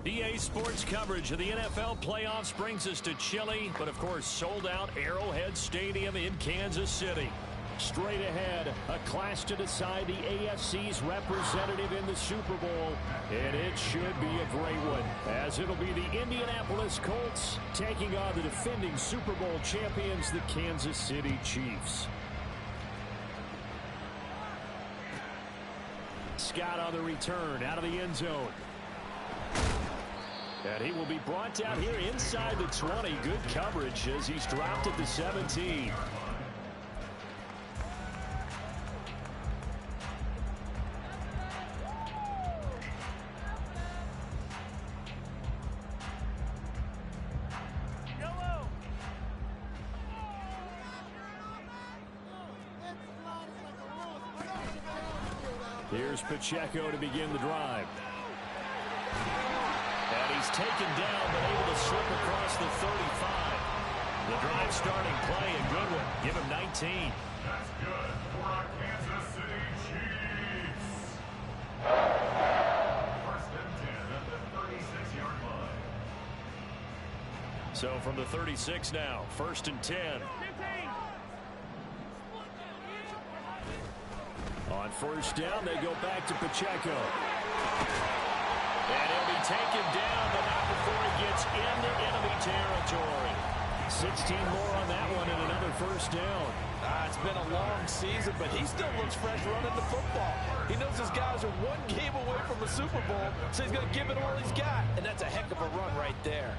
EA Sports coverage of the NFL playoffs brings us to chilly, but of course sold-out Arrowhead Stadium in Kansas City. Straight ahead, a clash to decide the AFC's representative in the Super Bowl, and it should be a great one, as it'll be the Indianapolis Colts taking on the defending Super Bowl champions, the Kansas City Chiefs. Scott on the return out of the end zone. And he will be brought down here inside the 20. Good coverage as he's dropped at the 17. Here's Pacheco to begin the drive. And he's taken down, but able to slip across the 35. The drive starting play, a good one. Give him 19. That's good for our Kansas City Chiefs. First and 10 at the 36-yard line. So from the 36 now, first and 10. On first down, they go back to Pacheco. And he'll be taken down, but not before he gets into enemy territory. 16 more on that one and another first down. It's been a long season, but he still looks fresh running the football. He knows his guys are one game away from a Super Bowl, so he's going to give it all he's got. And that's a heck of a run right there.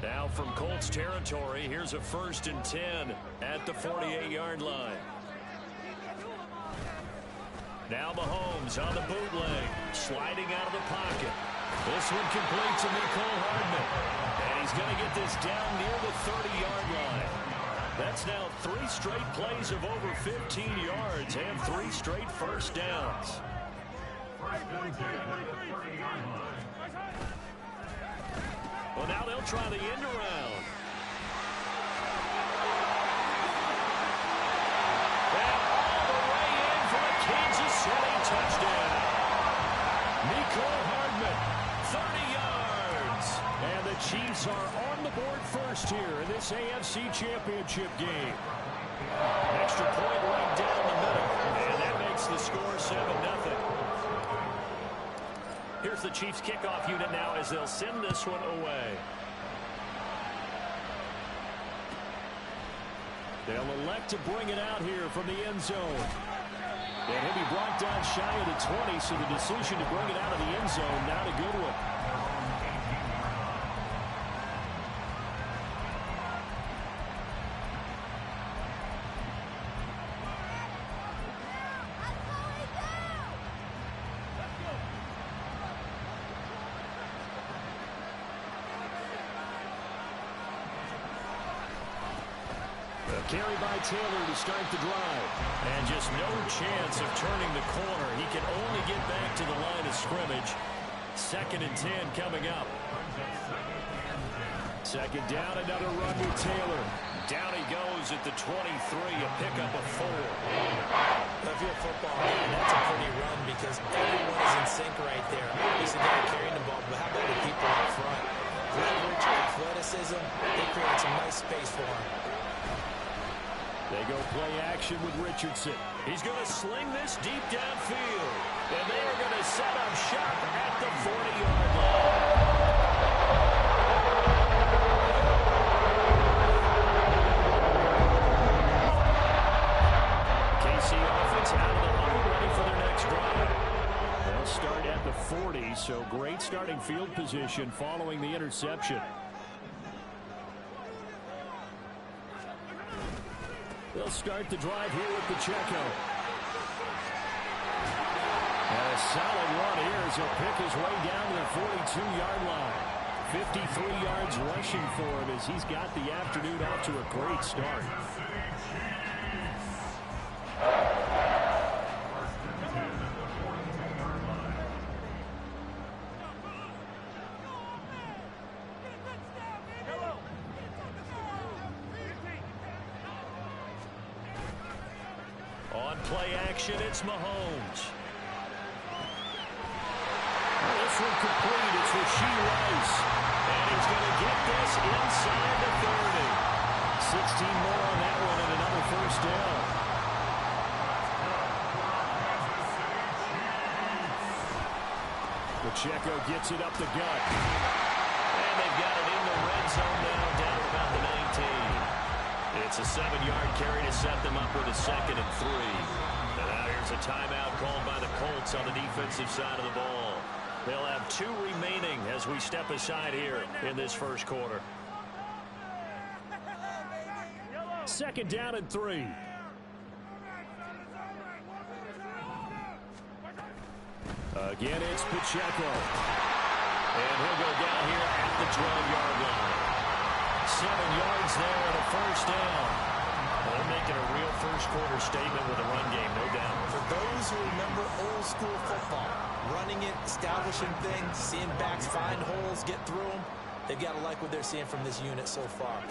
Now from Colts territory, here's a first and 10 at the 48-yard line. Now Mahomes on the bootleg, sliding out of the pocket. This one complete to Nicole Hardman. And he's going to get this down near the 30-yard line. That's now 3 straight plays of over 15 yards and 3 straight first downs. Well, now they'll try the end around. Kansas City touchdown. Nicole Hardman, 30 yards. And the Chiefs are on the board first here in this AFC Championship game. Extra point right down the middle. And that makes the score 7-0. Here's the Chiefs kickoff unit now as they'll send this one away. They'll elect to bring it out here from the end zone. And he'll be brought down shy of the 20, so the decision to bring it out of the end zone, not a good one. Carry by Taylor to start the drive. And just no chance of turning the corner. He can only get back to the line of scrimmage. 2nd and 10 coming up. Second down, another run with Taylor. Down he goes at the 23, a pickup of 4. If you're a football man, that's a pretty run because everyone is in sync right there. Obviously, they're carrying the ball, but how about the people up front? Leverage, athleticism, they created some nice space for him. They go play action with Richardson. He's going to sling this deep downfield. And they are going to set up shop at the 40-yard line. KC offense out of the huddle, ready for their next drive. They'll start at the 40, so great starting field position following the interception. They'll start the drive here with Pacheco. And a solid run here as he'll pick his way down to the 42-yard line. 53 yards rushing for him as he's got the afternoon off to a great start. On play action, it's Mahomes. Well, this one complete. It's Rashee Rice. And he's going to get this inside the 30. 16 more on that one and another first down. Pacheco gets it up the gut. And they've got it in the red zone now, down about the 19. It's a 7-yard carry to set them up with a 2nd and 3. And now here's a timeout called by the Colts on the defensive side of the ball. They'll have 2 remaining as we step aside here in this first quarter. 2nd down and 3. Again, it's Pacheco. And he'll go down here at the 12-yard line. 7 yards there and a first down. They're making a real first-quarter statement with a run game, no doubt. For those who remember old-school football, running it, establishing things, seeing backs find holes, get through them, they've got to like what they're seeing from this unit so far.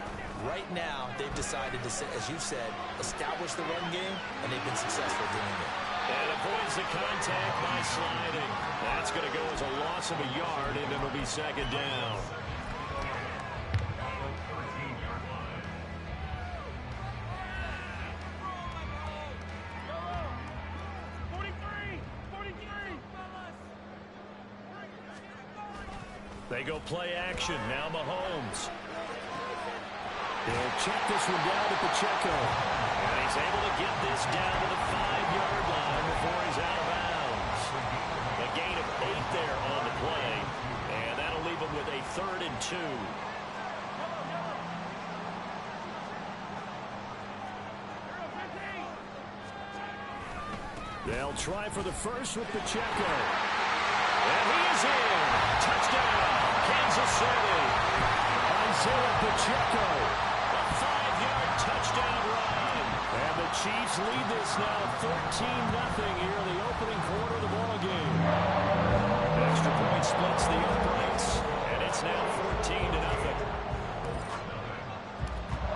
Right now, they've decided to, as you said, establish the run game, and they've been successful doing it. And avoids the contact by sliding. That's going to go as a loss of a yard, and it'll be 2nd down. They go play action. Now Mahomes. He'll check this one down to Pacheco. And he's able to get this down to the 5-yard line before he's out of bounds. A gain of 8 there on the play. And that'll leave him with a 3rd and 2. They'll try for the first with Pacheco. And he is in. Touchdown, Kansas City. Isaiah Pacheco. A 5-yard touchdown run. And the Chiefs lead this now 13-0 here in the opening quarter of the ball game. Extra point splits the uprights. And it's now 14-0.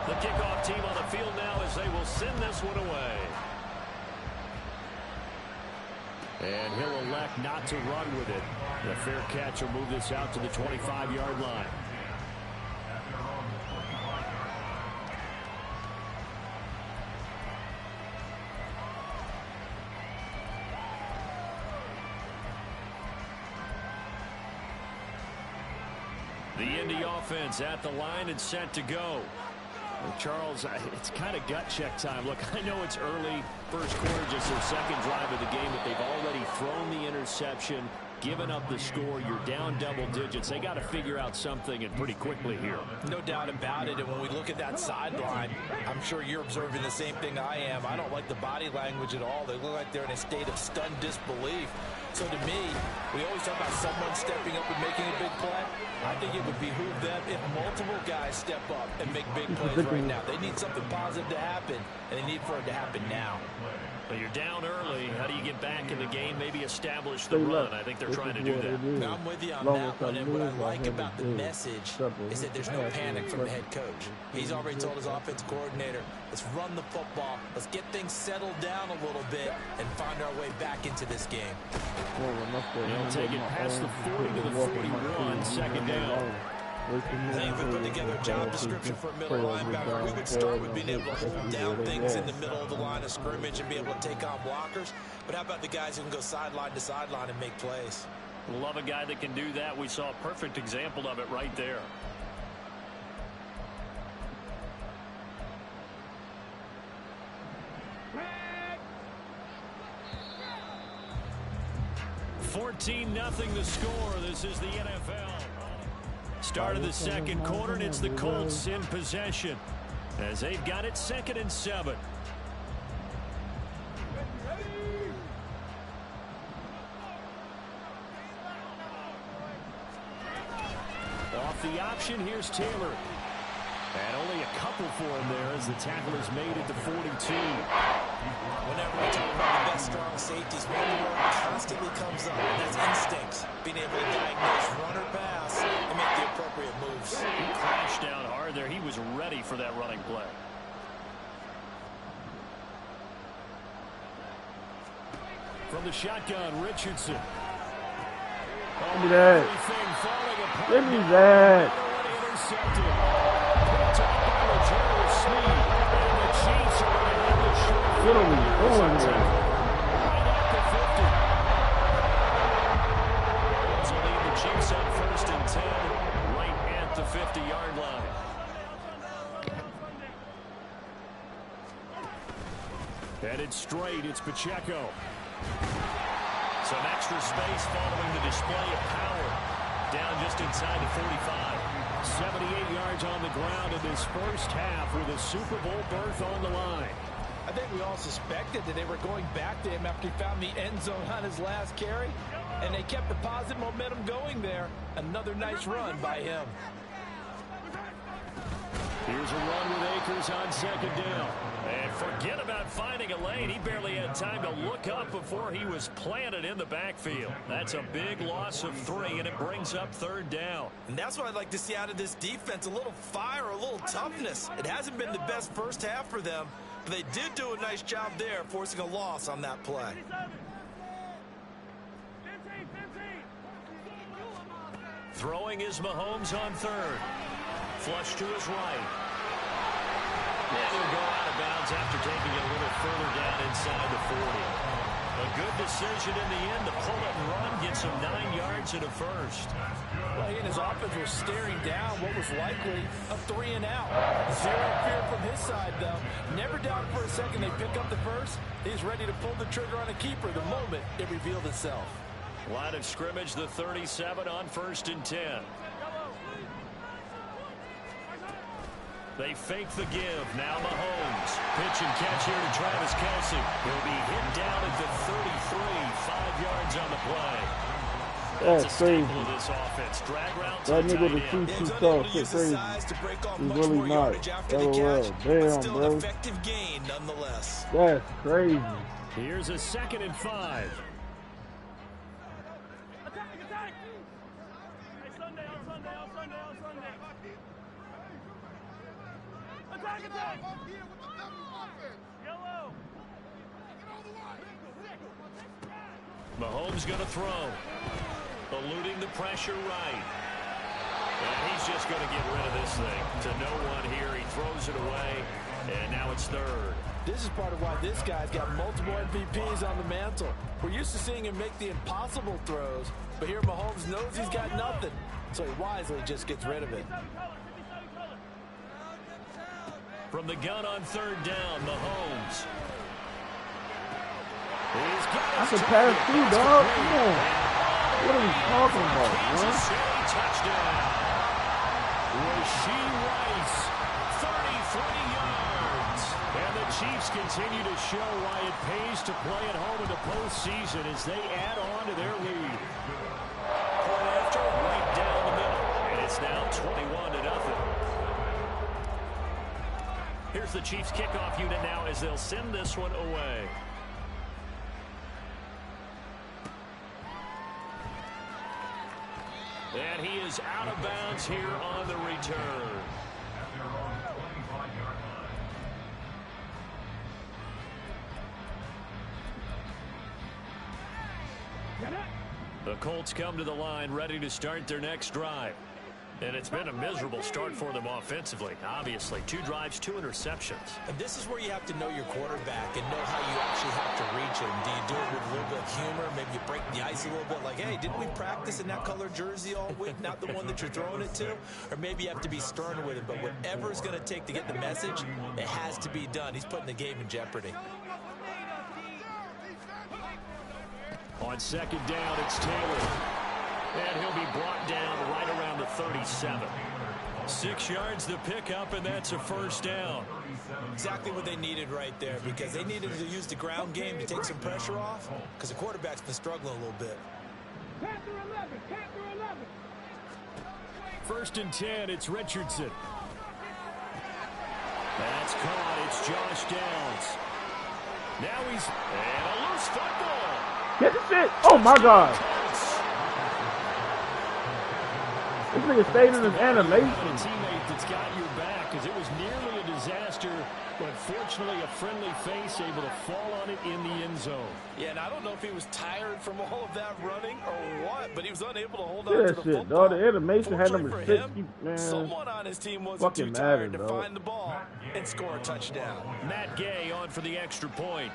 The kickoff team on the field now as they will send this one away. And he'll elect not to run with it. The fair catch will move this out to the 25-yard line. The Indy offense at the line and set to go. Charles, it's kind of gut check time. Look, I know it's early, first quarter, just their 2nd drive of the game, but they've already thrown the interception, given up the score. You're down double digits. They got to figure out something, and pretty quickly here. No doubt about it. And when we look at that sideline, I'm sure you're observing the same thing I am. I don't like the body language at all. They look like they're in a state of stunned disbelief. So to me, we always talk about someone stepping up and making a big play. I think it would behoove them if multiple guys step up and make big plays right now. They need something positive to happen, and they need for it to happen now. But you're down early. How do you get back in the game, maybe establish the run? I think they're trying to do that. Now, I'm with you on that one, and what I like about the message is that there's no panic from the head coach. He's already told his offensive coordinator, let's run the football, let's get things settled down a little bit, and find our way back into this game. They'll take it past the 40 to the 41, 2nd down. I think if we put together a job description for a middle linebacker, we would start with being able to hold down things in the middle of the line of scrimmage and be able to take on blockers. But how about the guys who can go sideline to sideline and make plays? Love a guy that can do that. We saw a perfect example of it right there. (14-0) the score. This is the NFL. Start of the 2nd quarter, and it's the Colts in possession as they've got it 2nd and 7. Off the option, here's Taylor. And only a couple for him there as the tackle is made at the 42. Whenever we talk about the best strong safeties, one word constantly comes up, and that's instincts. Being able to diagnose run or pass and make the appropriate moves. He crashed down hard there. He was ready for that running play. From the shotgun, Richardson. Give me that. Give me that. What are we doing here? So lead the Chiefs up 1st and 10, right at the 50-yard line. Headed straight, it's Pacheco. Some extra space following the display of power. Down just inside the 45. 78 yards on the ground in this first half with a Super Bowl berth on the line. I think we all suspected that they were going back to him after he found the end zone on his last carry, and they kept the positive momentum going there. Another nice run by him. Here's a run with Akers on 2nd down. And forget about finding a lane. He barely had time to look up before he was planted in the backfield. That's a big loss of 3, and it brings up 3rd down. And that's what I'd like to see out of this defense, a little fire, a little toughness. It hasn't been the best first half for them, but they did do a nice job there, forcing a loss on that play. Throwing is Mahomes on 3rd. Flush to his right. And he'll go out of bounds after taking it a little further down inside the 40. A good decision in the end. The pull and run gets him 9 yards and a first. Well, he and his offense were staring down what was likely a 3 and out. Zero fear from his side, though. Never doubted for a second they pick up the first. He's ready to pull the trigger on a keeper the moment it revealed itself. Line of scrimmage, the 37 on 1st and 10. They fake the give. Now Mahomes. Pitch and catch here to Travis Kelce. He'll be hit down at the 33. 5 yards on the play. That's crazy. Of this offense. Drag route That nigga the Chiefs too tough. Shit crazy. He's really not. LOL. Damn, bro. Effective gain nonetheless. That's crazy. Here's a 2nd and 5. Mahomes going to throw. Eluding the pressure right. And he's just going to get rid of this thing. To no one here. He throws it away. And now it's 3rd. This is part of why this guy's got multiple MVPs on the mantle. We're used to seeing him make the impossible throws, but here Mahomes knows he's got nothing, so he wisely just gets rid of it. From the gun on 3rd down, Mahomes. I can pass through, dog. Come on. What are we talking about, man? Touchdown. Rashee Rice, 33 yards. And the Chiefs continue to show why it pays to play at home in the postseason as they add on to their lead. Point after, right down the middle. And it's now 21-0. Here's the Chiefs kickoff unit now as they'll send this one away. And he is out of bounds here on the return. The Colts come to the line ready to start their next drive. And it's been a miserable start for them offensively. Obviously, 2 drives, 2 interceptions. And this is where you have to know your quarterback and know how you actually have to reach him. Do you do it with a little bit of humor? Maybe you break the ice a little bit like, hey, didn't we practice in that color jersey all week? Not the one that you're throwing it to? Or maybe you have to be stern with him. But whatever it's going to take to get the message, it has to be done. He's putting the game in jeopardy. On 2nd down, it's Taylor. And he'll be brought down right around the 37. 6 yards the pickup, and that's a 1st down. Exactly what they needed right there, because they needed to use the ground game to take some pressure off, because the quarterback's been struggling a little bit. 1st and 10, it's Richardson. That's caught. It's Josh Downs. Now he's... And a loose football. Get the shit. Oh, my God. This nigga stayed in his animation. A teammate that's got your back, because it was nearly a disaster But fortunately, a friendly face able to fall on it in the end zone. Yeah, and I don't know if he was tired from all of that running or what, but he was unable to hold Yeah, on to the shit, football. dog. The animation had number 6. Man, someone on his team wasn't fucking too tired to dog. find the ball and score a touchdown. Matt Gay on for the extra point.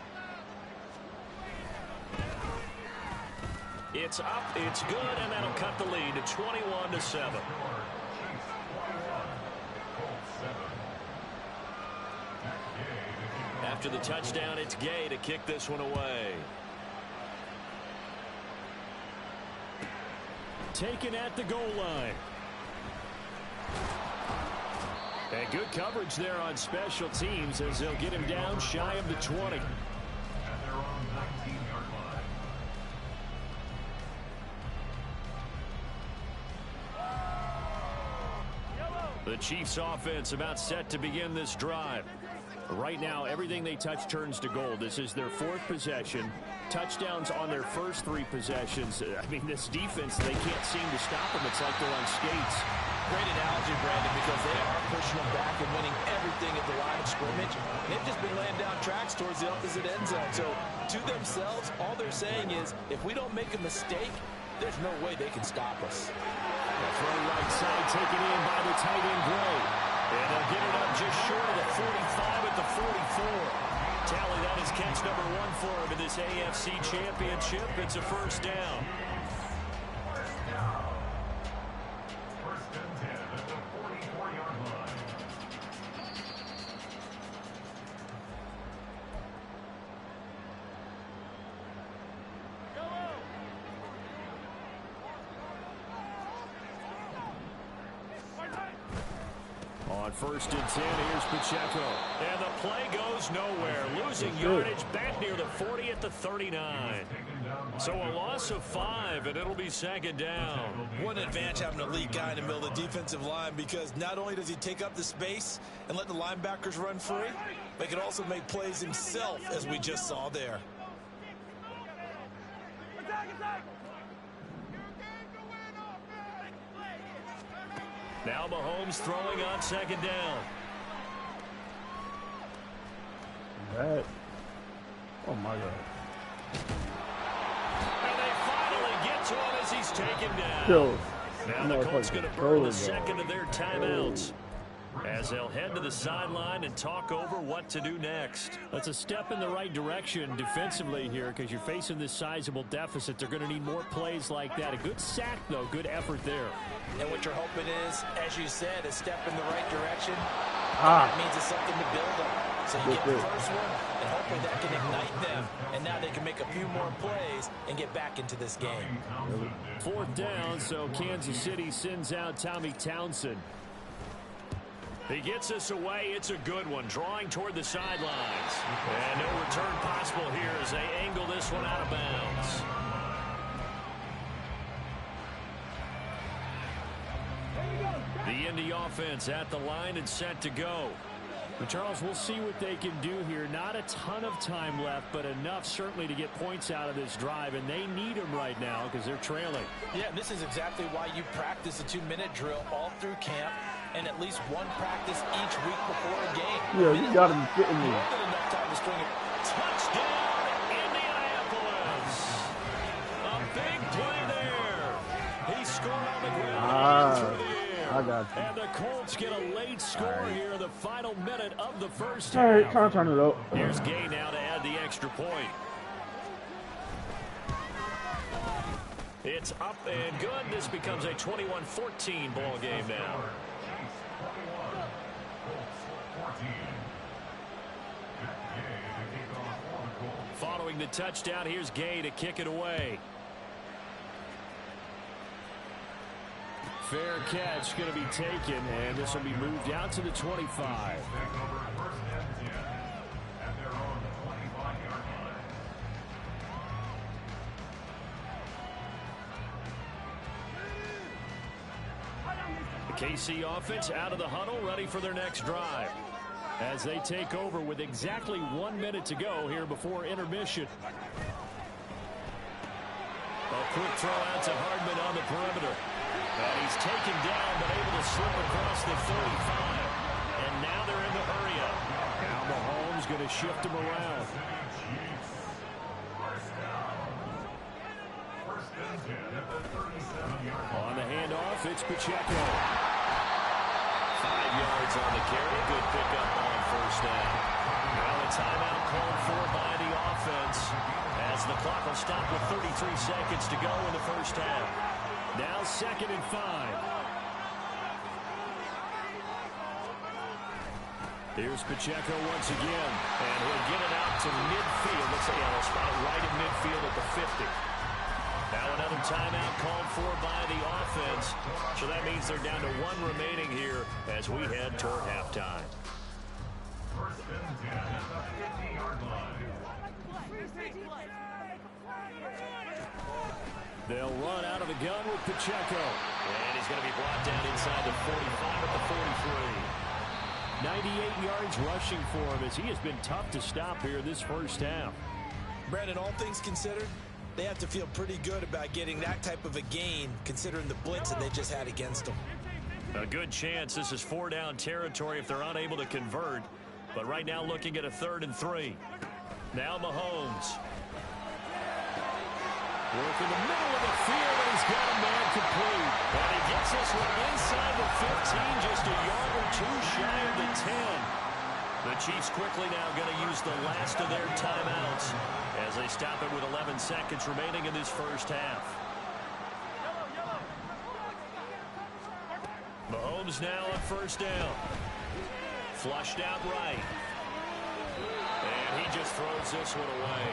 It's up, it's good, and that'll cut the lead to 21-7. After the touchdown, it's Gay to kick this one away. Taken at the goal line. And good coverage there on special teams as they'll get him down shy of the 20. The Chiefs offense about set to begin this drive. Right now, everything they touch turns to gold. This is their 4th possession. Touchdowns on their first 3 possessions. I mean, this defense, they can't seem to stop them. It's like they're on skates. Great analogy, Brandon, because they are pushing them back and winning everything at the line of scrimmage. They've just been laying down tracks towards the opposite end zone. So, to themselves, all they're saying is, if we don't make a mistake, there's no way they can stop us. Throw right side taken in by the tight end Gray. And they'll get it up just short of the 45 at the 44. Tally, that is catch number 1 for him in this AFC Championship. It's a first down. First and 10 at the 44-yard line. On first and 10, here's Pacheco. And the play goes nowhere. Losing yardage back near the 40 at the 39. So a loss of 5, and it'll be second down. What an advantage having a elite guy in the middle of the defensive line, because not only does he take up the space and let the linebackers run free, but he can also make plays himself, as we just saw there. Now Mahomes throwing on second down. That. Oh, my God. And they finally get to him as he's taken down. Yo, Now the Colts going to burn the second of their timeouts as they'll head to the sideline and talk over what to do next. That's a step in the right direction defensively here, because you're facing this sizable deficit. They're going to need more plays like that. A good sack, though. Good effort there. And what you're hoping is, as you said, a step in the right direction. Ah. That means it's something to build on. So you get the first one, and hopefully that can ignite them. And now they can make a few more plays and get back into this game. 4th down, so Kansas City sends out Tommy Townsend. He gets us away. It's a good one, drawing toward the sidelines. And no return possible here as they angle this one out of bounds. The Indy offense at the line and set to go. But Charles, we'll see what they can do here. Not a ton of time left, but enough certainly to get points out of this drive, and they need them right now because they're trailing. Yeah, this is exactly why you practice a 2-minute drill all through camp and at least one practice each week before a game. Yeah, you got to be kidding me. More than enough time to string it. Touchdown, Indianapolis! A big play there. He scored on the ground through the air. I got you. And the Colts get a late score here in the final minute of the first All right, half. time to turn it up. Here's Gay now to add the extra point. It's up and good. This becomes a 21-14 ball game now. Following the touchdown, here's Gay to kick it away. Fair catch going to be taken, and this will be moved out to the 25. The KC offense out of the huddle, ready for their next drive, as they take over with exactly 1 minute to go here before intermission. A quick throw out to Hardman on the perimeter. And he's taken down, but able to slip across the 35. And now they're in the hurry up. Now Mahomes going to shift him around. On the handoff, it's Pacheco. 5 yards on the carry. Good pickup on first down. Now a timeout called for by the offense, as the clock will stop with 33 seconds to go in the first half. Now 2nd and 5. Here's Pacheco once again, and he'll get it out to midfield. Looks like a spot right in midfield at the 50. Now another timeout called for by the offense. So that means they're down to 1 remaining here as we head toward halftime. First and 10 at the 50-yard line. They'll run out of the gun with Pacheco. And he's going to be brought down inside the 45 at the 43. 98 yards rushing for him, as he has been tough to stop here this first half. Brandon, all things considered, they have to feel pretty good about getting that type of a gain, considering the blitz that they just had against them. A good chance this is 4-down territory if they're unable to convert. But right now looking at a 3rd and 3. Now Mahomes. Work in the middle of the field, and he's got a man complete. And he gets this one inside the 15, just a yard or 2 shy of the 10. The Chiefs quickly now going to use the last of their timeouts as they stop it with 11 seconds remaining in this first half. Mahomes now on first down. Flushed out right. And he just throws this one away.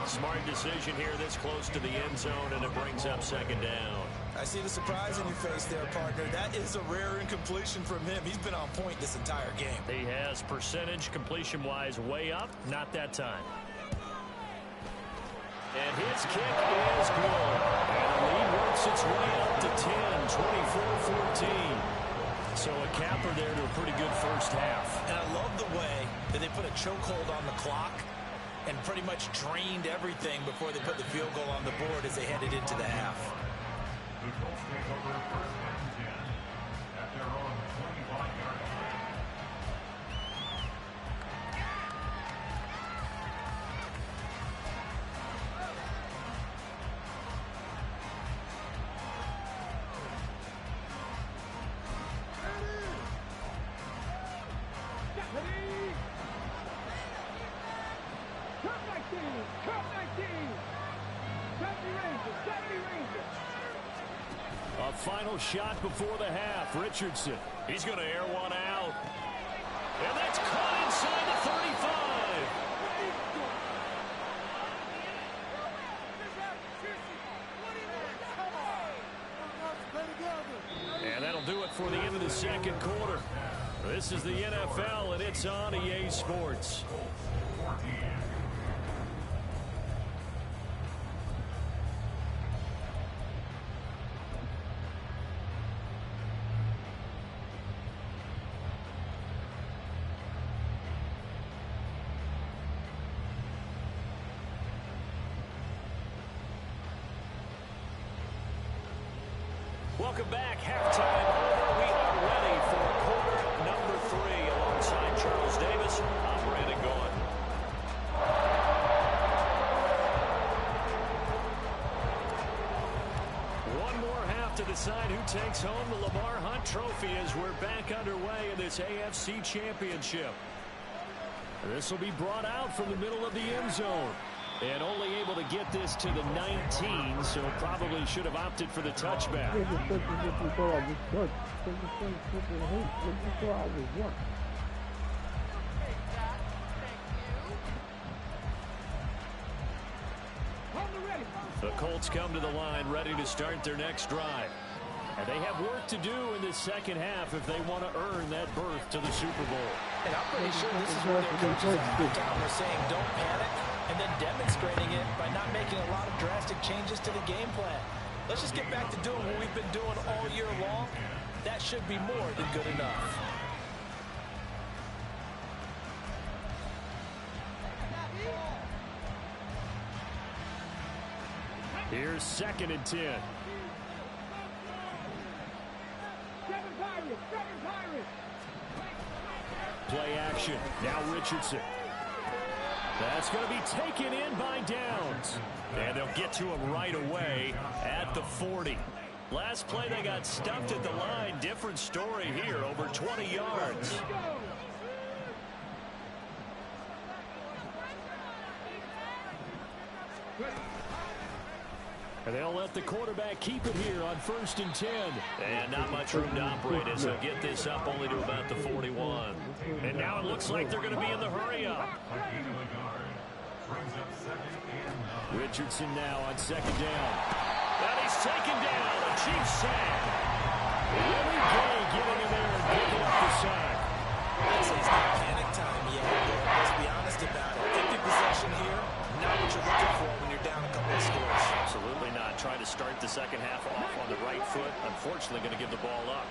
Smart decision here this close to the end zone, and it brings up 2nd down. I see the surprise in your face there, partner. That is a rare incompletion from him. He's been on point this entire game. He has percentage completion-wise way up, not that time. And his kick is good. And the lead works its way up to 10, 24-14. So a capper there to a pretty good first half. And I love the way that they put a chokehold on the clock and pretty much drained everything before they put the field goal on the board as they headed into the half. The Colts take over 1st and 10 at their own 25-yard line. A final shot before the half. Richardson. He's going to air one out. And that's caught inside the 35. And that'll do it for the end of the 2nd quarter. This is the NFL, and it's on EA Sports. Welcome back. Halftime over. We are ready for quarter number 3. Alongside Charles Davis, I'm Brandon Gaughan. One more half to decide who takes home the Lamar Hunt Trophy as we're back underway in this AFC Championship. This will be brought out from the middle of the end zone. And only able to get this to the 19, so probably should have opted for the touchback. The Colts come to the line ready to start their next drive. And they have work to do in this 2nd half if they want to earn that berth to the Super Bowl. And I'm pretty sure this is where their coaches are saying don't panic, and then demonstrating it by not making a lot of drastic changes to the game plan. Let's just get back to doing what we've been doing all year long. That should be more than good enough. Here's 2nd and 10. Play action. Now Richardson. That's going to be taken in by Downs. And they'll get to him right away at the 40. Last play, they got stuffed at the line. Different story here, over 20 yards. And they'll let the quarterback keep it here on 1st and 10. And not much room to operate as they'll get this up only to about the 41. And now it looks like they're going to be in the hurry up. Richardson now on 2nd down. And he's taken down. A Chiefs sack. Willie Gay getting in there and picking up the sack. I'd say it's not panic time yet, but let's be honest about it. 50 possession here, not what you're looking for when you're down a couple of scores. Absolutely not. Trying to start the second half off on the right foot. Unfortunately, going to give the ball up.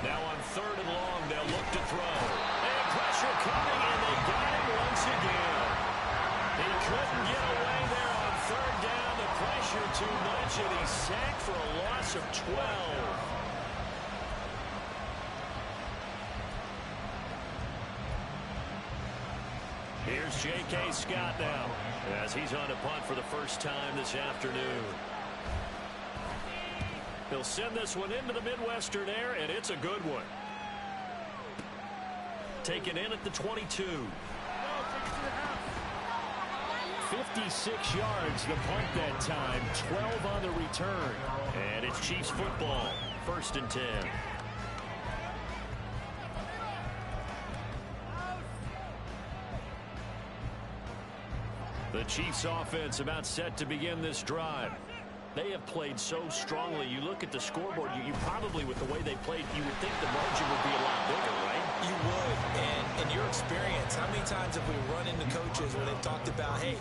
Now on 3rd and long, they'll look to throw. And pressure coming, and they got him once again. He couldn't get away there on 3rd down. The pressure too much, and he's sacked for a loss of 12. Here's J.K. Scott now, as he's on to punt for the first time this afternoon. He'll send this one into the Midwestern air, and it's a good one. Taken in at the 22. 56 yards the punt that time, 12 on the return. And it's Chiefs football, 1st and 10. The Chiefs offense about set to begin this drive. They have played so strongly. You look at the scoreboard, you probably, with the way they played, you would think the margin would be a lot bigger, right? You would. And in your experience, how many times have we run into coaches where they've talked about, hey,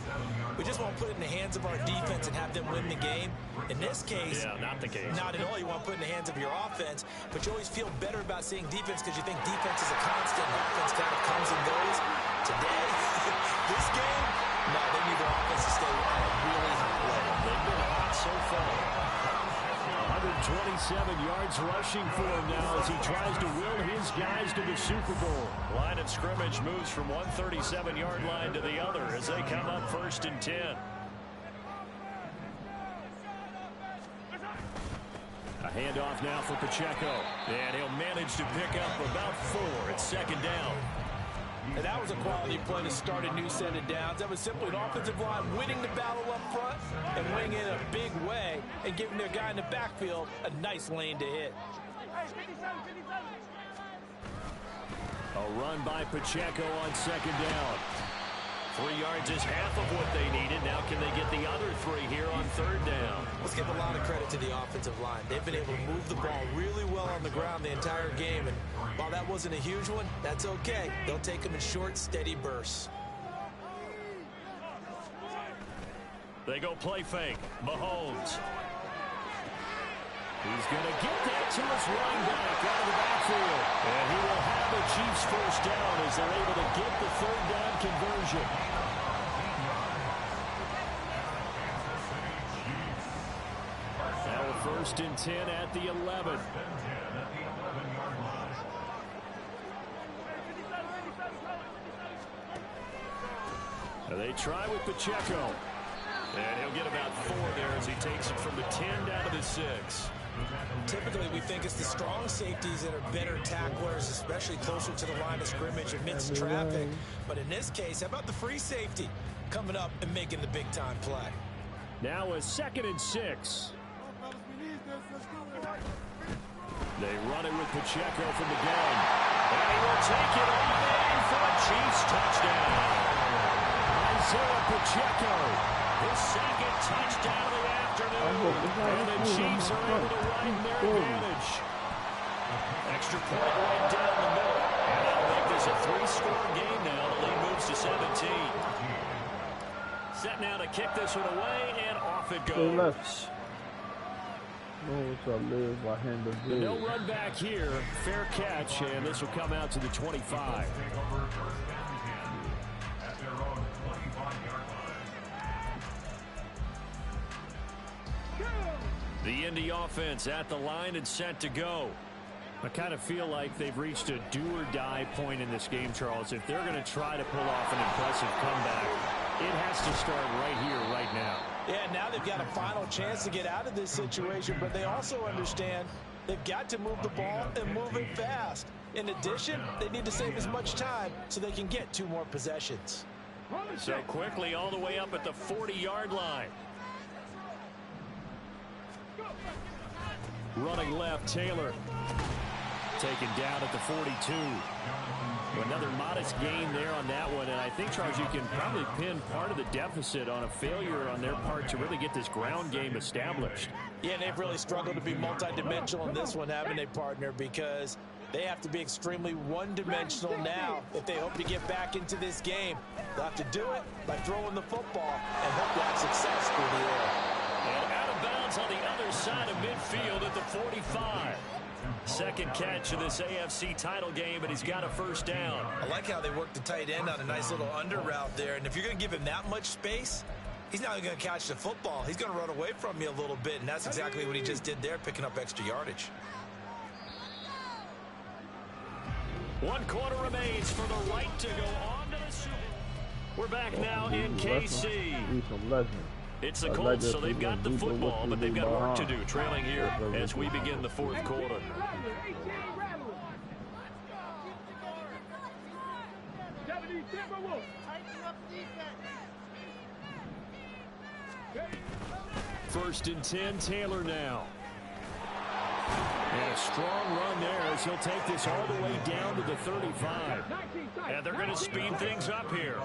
we just want to put it in the hands of our defense and have them win the game? In this case, yeah, not the case. Not at all. You want to put it in the hands of your offense, but you always feel better about seeing defense because you think defense is a constant and offense kind of comes and goes. Today, this game, no, they need their offense to stay on a really high level. They've been hot so far. 127 yards rushing for him now as he tries to will his guys to the Super Bowl. Line of scrimmage moves from one 37-yard line to the other as they come up 1st and 10. A handoff now for Pacheco. And he'll manage to pick up about 4 at 2nd down. And that was a quality play to start a new set of downs. That was simply an offensive line winning the battle up front and winning it in a big way and giving their guy in the backfield a nice lane to hit. A run by Pacheco on 2nd down. 3 yards is half of what they needed. Now can they get the other 3 here on 3rd down? Let's give a lot of credit to the offensive line. They've been able to move the ball really well on the ground the entire game. And while that wasn't a huge one, that's okay. They'll take them in short, steady bursts. They go play fake. Mahomes. He's going to get that to his running back out of the backfield. And he will have the Chiefs first down as they're able to get the 3rd down conversion. Now a 1st and 10 at the 11. And they try with Pacheco. And he'll get about 4 there as he takes it from the 10 down to the 6. Typically, we think it's the strong safeties that are better tacklers, especially closer to the line of scrimmage amidst traffic. But in this case, how about the free safety coming up and making the big-time play? Now a 2nd and 6. They run it with Pacheco from the gun. And he will take it away for a Chiefs touchdown. Isaiah Pacheco, his 2nd touchdown of the afternoon. And the Chiefs are able to widen their advantage. Extra point right down the middle. And that'll make this a 3-score game now. The lead moves to 17. Set now to kick this one away, and off it goes. No run back here. Fair catch, and this will come out to the 25. The Indy offense at the line and set to go. I kind of feel like they've reached a do-or-die point in this game, Charles. If they're going to try to pull off an impressive comeback, it has to start right here, right now. Yeah, now they've got a final chance to get out of this situation, but they also understand they've got to move the ball and move it fast. In addition, they need to save as much time so they can get 2 more possessions. So quickly all the way up at the 40-yard line. Running left, Taylor. Taken down at the 42. Another modest gain there on that one, and I think, Charles, you can probably pin part of the deficit on a failure on their part to really get this ground game established. Yeah, they've really struggled to be multidimensional in this one, haven't they, partner? Because they have to be extremely one-dimensional now if they hope to get back into this game. They'll have to do it by throwing the football and hope to have success through the air. And out of bounds on the other side of midfield at the 45. Second catch of this AFC title game, and he's got a first down. I like how they worked the tight end on a nice little under route there. And if you're going to give him that much space, he's not going to catch the football. He's going to run away from you a little bit, and that's exactly what he just did there, picking up extra yardage. 1 quarter remains for the right to go on to the Super Bowl. We're back now in KC. It's the Colts, so they've got the football, but they've got work to do, trailing here as we begin the 4th quarter. First and 10, Taylor now. And a strong run there as he'll take this all the way down to the 35. And they're going to speed things up here.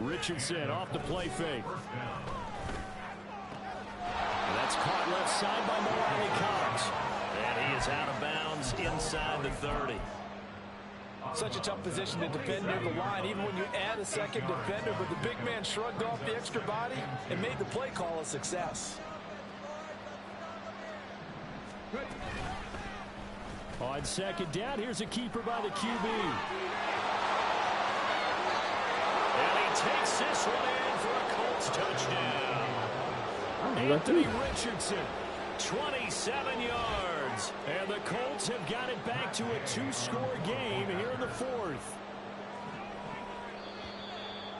Richardson off the play fake. And that's caught left side by Miley Cox. And he is out of bounds inside the 30. Such a tough position to defend near the line, even when you add a second defender. But the big man shrugged off the extra body and made the play call a success. On second down, here's a keeper by the QB. And he takes this one in for a Colts touchdown. Anthony Richardson, 27 yards. And the Colts have got it back to a 2-score game here in the 4th.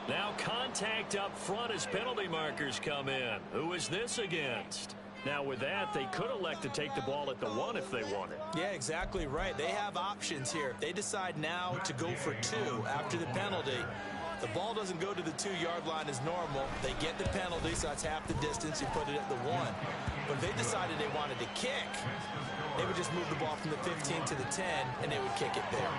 Now contact up front as penalty markers come in. Who is this against? Now with that, they could elect to take the ball at the 1 if they wanted. Yeah, exactly right. They have options here. If they decide now to go for 2 after the penalty, the ball doesn't go to the 2-yard line as normal. They get the penalty, so that's half the distance. You put it at the 1. But if they decided they wanted to kick, they would just move the ball from the 15 to the 10, and they would kick it there.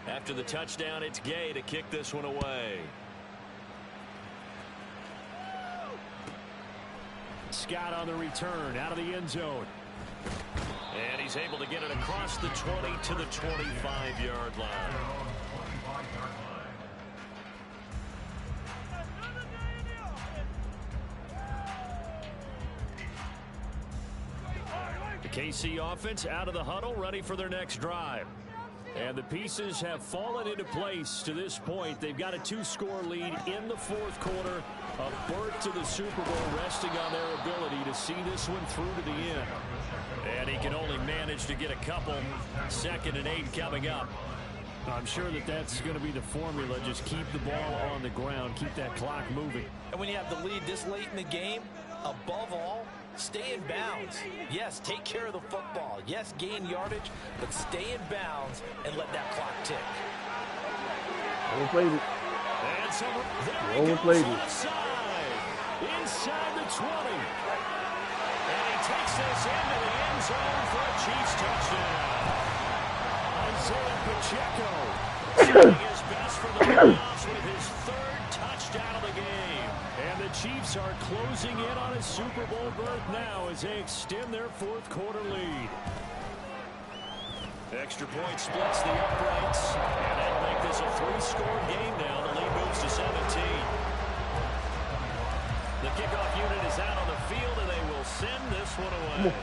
After the touchdown, it's Gay to kick this one away. Scott on the return, out of the end zone. And he's able to get it across the 20 to the 25-yard line. The KC offense out of the huddle, ready for their next drive. And the pieces have fallen into place to this point. They've got a 2-score lead in the 4th quarter. A berth to the Super Bowl resting on their ability to see this one through to the end. And he can only manage to get a couple. 2nd and 8 coming up. I'm sure that that's going to be the formula. Just keep the ball on the ground. Keep that clock moving. And when you have the lead this late in the game, above all, stay in bounds. Yes, take care of the football. Yes, gain yardage, but stay in bounds and let that clock tick. Overplayed it. And so there he Overplayed goes it. on the side. Inside the 20. And he takes this into the end zone for a Chiefs touchdown. Isaiah Pacheco doing his best for the playoffs with his 3rd touchdown of the game. And the Chiefs are closing in on a Super Bowl berth now as they extend their 4th quarter lead. Extra point splits the uprights, and that'll make this a 3-score game now. The lead moves to 17. The kickoff unit is out on the field, and they will send this one away.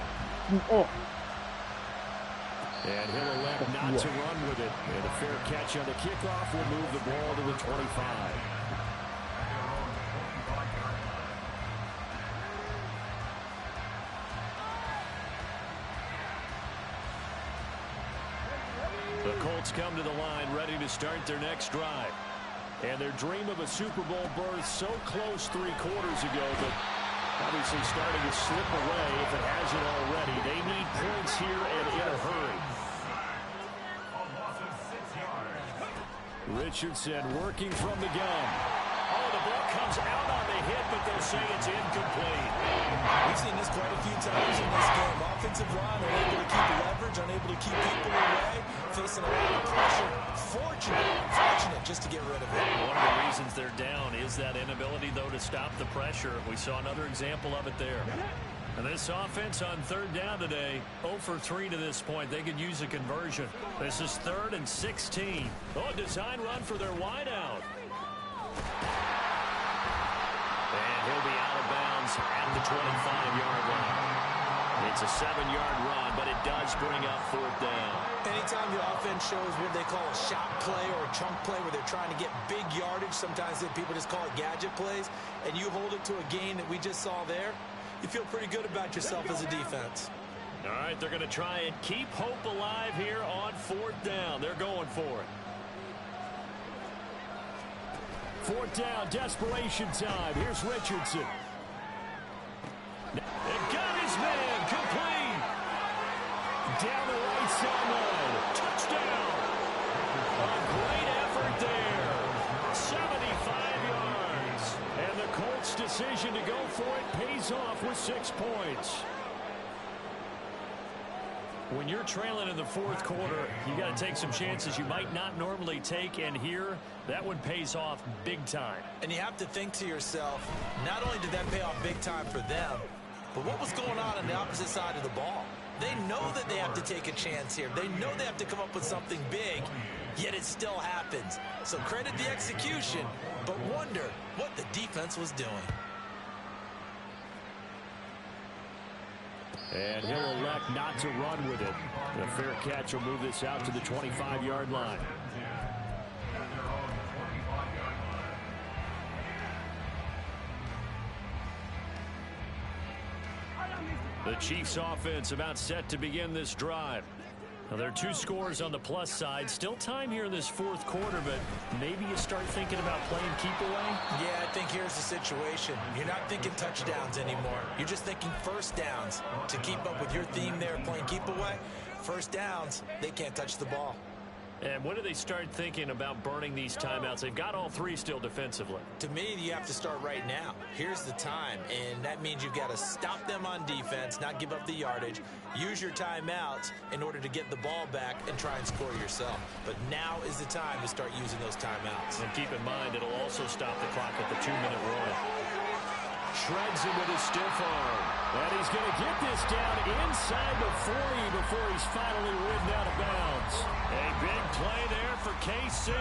And he'll elect not to run with it. it. And a fair catch on the kickoff will move the ball to the 25. The Colts come to the line ready to start their next drive. And their dream of a Super Bowl berth so close 3 quarters ago, but obviously starting to slip away if it hasn't already. They need points here and in a hurry. Richardson working from the gun. Oh, the ball comes out on the hit, but they'll say it's incomplete. We've seen this quite a few times in this game. Offensive line unable to keep leverage, unable to keep people away, facing a lot of pressure. Fortunate just to get rid of it. One of the reasons they're down is that inability, though, to stop the pressure. We saw another example of it there. And this offense on 3rd down today, 0 for 3 to this point. They could use a conversion. This is 3rd and 16. Oh, design run for their wideout. And he'll be out of bounds at the 25-yard line. It's a 7-yard run, but it does bring up 4th down. Anytime the offense shows what they call a shot play or a chunk play where they're trying to get big yardage, sometimes people just call it gadget plays, and you hold it to a gain that we just saw there, you feel pretty good about yourself as a defense. All right, they're going to try and keep hope alive here on 4th down. They're going for it. 4th down, desperation time. Here's Richardson. And got his man, complete. Down the right sideline. Touchdown. A great effort there. 75 yards. And the Colts' decision to go for it pays off with 6 points. When you're trailing in the 4th quarter, you got to take some chances you might not normally take, and here, that one pays off big time. And you have to think to yourself, not only did that pay off big time for them, but what was going on the opposite side of the ball? They know that they have to take a chance here. They know they have to come up with something big, yet it still happens. So credit the execution, but wonder what the defense was doing. And he'll elect not to run with it. The fair catch will move this out to the 25-yard line. The Chiefs offense about set to begin this drive. Now, there are 2 scores on the plus side. Still time here in this 4th quarter, but maybe you start thinking about playing keep away? Yeah, I think here's the situation. You're not thinking touchdowns anymore. You're just thinking first downs. To keep up with your theme there, playing keep away, first downs, they can't touch the ball. And when do they start thinking about burning these timeouts? They've got all 3 still defensively. To me, you have to start right now. Here's the time, and that means you've got to stop them on defense, not give up the yardage, use your timeouts in order to get the ball back and try and score yourself. But now is the time to start using those timeouts. And keep in mind, it'll also stop the clock at the 2-minute run. Shreds him with a stiff arm. And he's going to get this down inside the 40 before he's finally ridden out of bounds. A big play there for KC.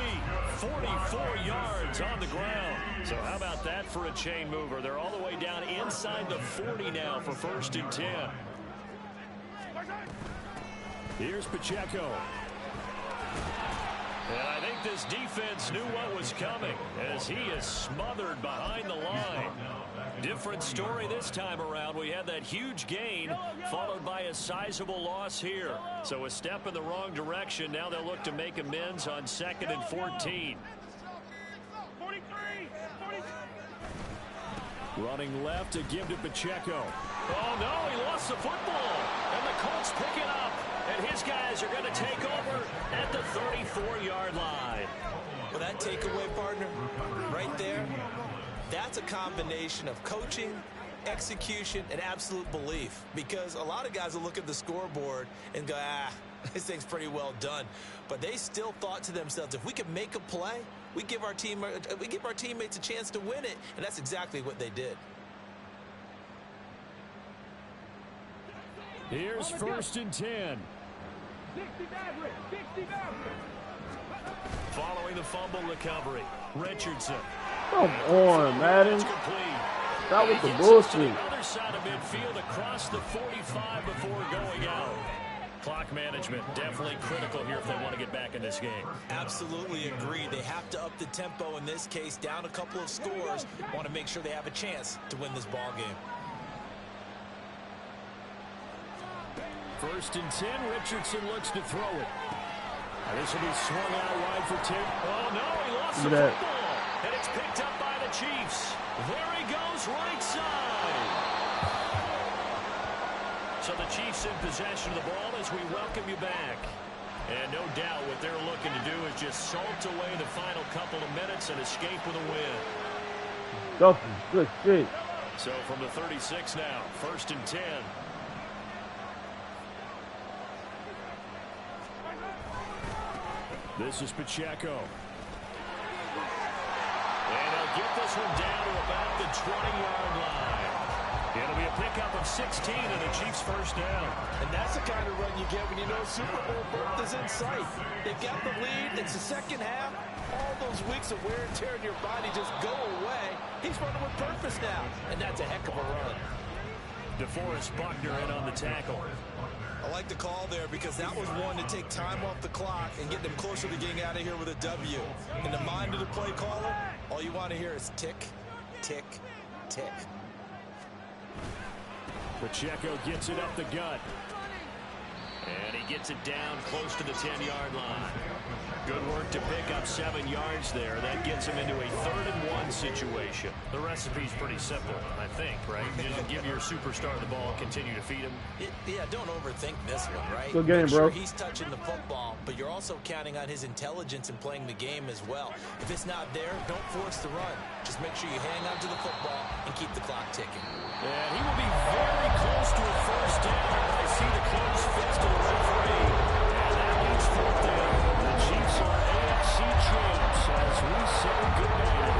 44 yards on the ground. So how about that for a chain mover? They're all the way down inside the 40 now for 1st and 10. Here's Pacheco. And I think this defense knew what was coming as he is smothered behind the line. Different story this time around. We had that huge gain followed by a sizable loss here. So a step in the wrong direction. Now they'll look to make amends on 2nd and 14. Running left to give to Pacheco. Oh, no, he lost the football. And the Colts pick it up. And his guys are going to take over at the 34-yard line. Well, that takeaway, partner, right there, that's a combination of coaching, execution, and absolute belief. Because a lot of guys will look at the scoreboard and go, this thing's pretty well done. But they still thought to themselves, if we could make a play, we give our teammates a chance to win it. And that's exactly what they did. Here's 1st and 10. Following the fumble recovery, Richardson. Come on, Madden. That was the bullshit. Other side of midfield across the 45 before going out. Clock management, definitely critical here if they want to get back in this game. Absolutely agree. They have to up the tempo in this case, down a couple of scores. Want to make sure they have a chance to win this ball game. 1st and 10, Richardson looks to throw it. This will be swung out wide for Tim. Oh, no, he lost the football. And it's picked up by the Chiefs. There he goes, right side. So the Chiefs in possession of the ball as we welcome you back. And no doubt what they're looking to do is just salt away the final couple of minutes and escape with a win. Good shit. So from the 36 now, 1st and 10. This is Pacheco. And he'll get this one down to about the 20-yard line. It'll be a pickup of 16 and the Chiefs' first down. And that's the kind of run you get when you know Super Bowl berth is in sight. They've got the lead. It's the second half. All those weeks of wear and tear in your body just go away. He's running with purpose now. And that's a heck of a run. DeForest Buckner in on the tackle. I like the call there because that was one to take time off the clock and get them closer to getting out of here with a W. In the mind of the play caller, all you want to hear is tick, tick, tick. Pacheco gets it up the gut. And he gets it down close to the 10-yard line. Good work to pick up 7 yards there. That gets him into a 3rd and 1 situation. The recipe's pretty simple, I think, right? You just give your superstar the ball, continue to feed him. Yeah, don't overthink this one, right? Good game, bro. Sure he's touching the football, but you're also counting on his intelligence in playing the game as well. If it's not there, don't force the run. Just make sure you hang on to the football and keep the clock ticking. And he will be very close to a first down. I see the closed fist of the referee. And that means 4th down. The Chiefs are AFC champs as we say goodnight.